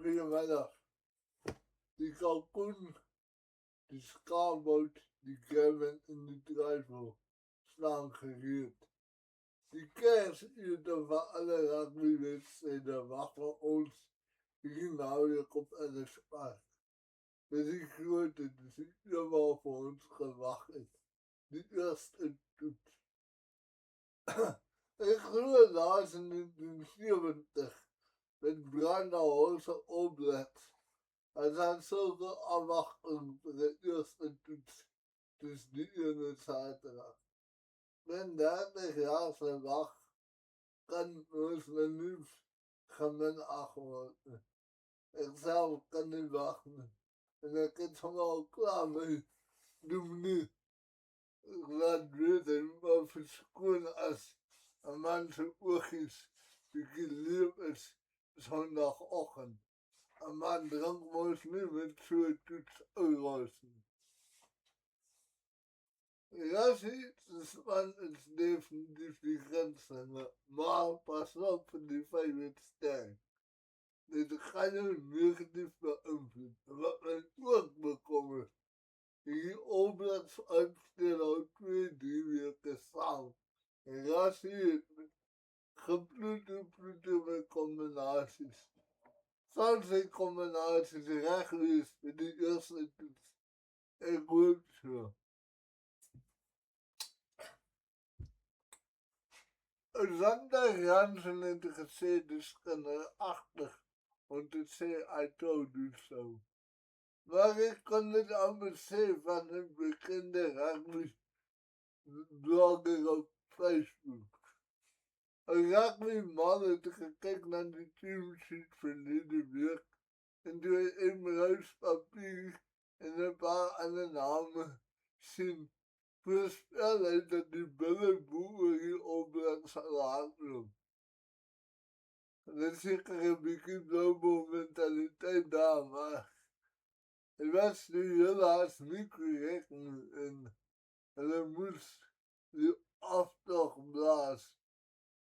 Goedemiddag. Die kalkoen, die schaapboot, die Kevin in de drijfhoek staan gereed. Die kerstuurten van alle rugby-wedstrijden wachten ons hier nou weer op RS Park. Met die grote die wel voor ons gewacht is. Die eerste toets. Ik groeide laatst in 1970 met Brandhausen oplecht. Er zijn zulke afwachtingen voor de eerste toets. Dus die ene zaterdag. Ben 30 jaar verwacht, kan ons nu geminacht worden. Ik zelf kan niet wachten. En ik heb het wel klaar mee. Doe nu. Ik laat weten wat voor schoen als een manche oogjes die geleerd is zondagochtend. Een man drank ons nu met zo'n toets uitrusten. Ja, zie, de span is definitief die grensrenger, maar pas op voor die vijfde sterk. Dit gaat je negatief beïnvloeden, wat men ook bekommert. Die opdracht uitstellen al 2-3 weken samen. Ja, zie je, geploete met combinaties. Soms zijn combinaties recht is met die eerste toets. Ik hoop zo. Zondag Jansen geïnteresseerd is kinderachtig, want het zei I told you so. Maar ik kon het amper zien van een bekende rugby-blogger op Facebook. Een rugbyman had gekeken naar de teamsheet verleden week en toen hij in mijn huispapier en een paar andere namen zien. Voorspel hij dat die billenboeren hier opdracht zal aandoen. Dat is zeker een beetje global mentaliteit daar, maar het was nu helaas niet correct en hij moest die aftocht blazen.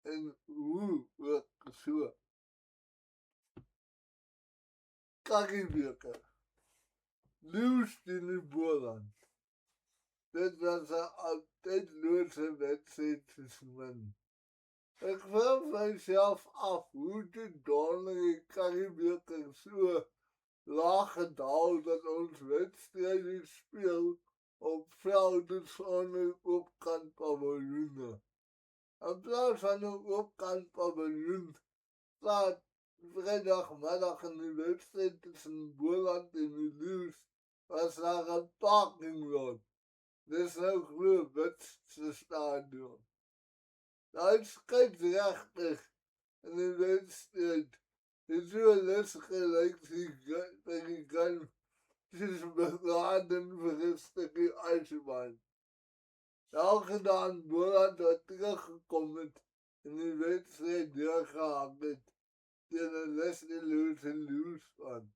En hoe werd zo? Caribbean. Nieuws in de Boerland. Dit was een tijdloze wedstrijd tussen men. Ik vraag mijzelf af hoe de donder Caribbean zo laag gedaald dat ons wedstrijden speelt op velden zonder opkant paviljoenen. In plaats van een opkant paviljoen staat vrijdagmiddag in de wedstrijd tussen Boerland en de Nieuws was daar een parkinglot. Dit is een groot wedstrijdstadion. De scheidsrechter in de wedstrijd is zo lesgelijk tegen kan tussen beladen voor een stukje ijsbaan. Al gedaan Boerland had teruggekomen in de wedstrijd doorgehaald tegen Leslie Lewis van.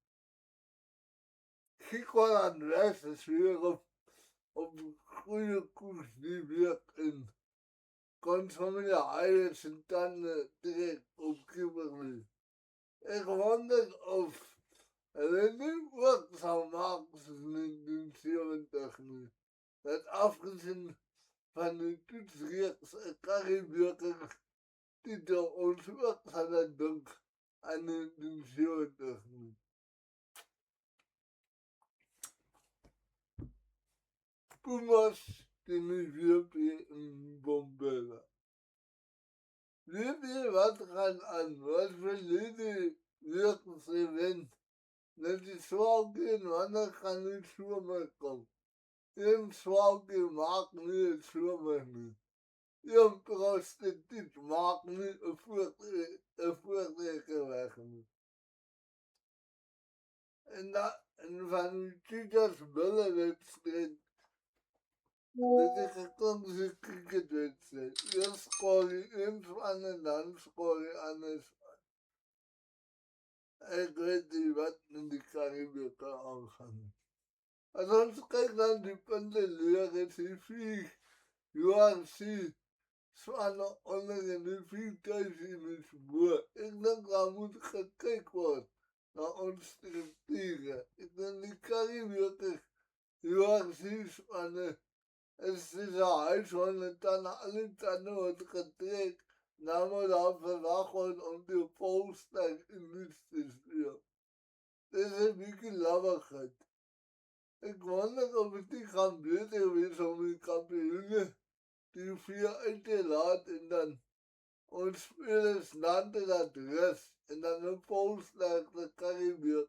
Chico Andres is weer op goede koers die week in. Kon van de eieren zijn tanden direct op Kimberley. Ik wonder of hij nu ook zou maken in 1970 nu. Dat afgezien van de toetsreeks en Caribbean titel ons ook gaan denken aan 1970 nu. Pumas tegen VP in Bombela. VP wat gaan aan, wat verleden week gewend. Dat is zwak in, wanneer kan het zomer komen. Een zwak maakt nu het zomer niet. Een prostituut maakt nu een voertuig weg niet. En van die titels billenwedstrijd. Dit is een klankse cricketwedstrijd. Eerst scoor je eens van en dan scoor je anders van. Ik weet niet wat in die Caribbean kan aangaan. Als ons kijkt naar die punten leren, is die 4 URC zwaar onder in de 4 thuis in het boer. Ik denk dat moet gekeken worden. naar ons te sturen. Ik denk die Caribiërs heel erg zielspannen. Es ist ja halt schon und dann alle dann und gedreht. Namen da verwachen und die Poster in Liste. Das ist wie gelabert. Ich wundere, ob ich die Kampierte gewesen um die Kampione, die 4 eingeladen dann und spielen nannte das Dress in einem Poster der Karibik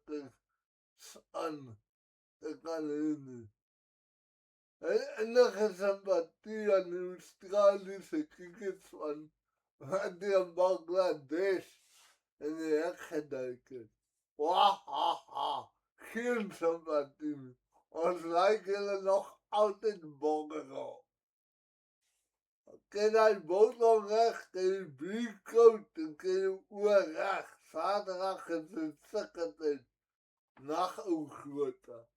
an. Der Kanäle. Enige sympathie aan de Australische cricketsman had die Bangladesh in de hek geduiken. Wahaha, geen sympathie. Ons lijken nog altijd bongero. Ken hij boterham recht, ken je bierkoot en ken je oer recht. Zaterdag is het sekkertijd. Nacht ook groter.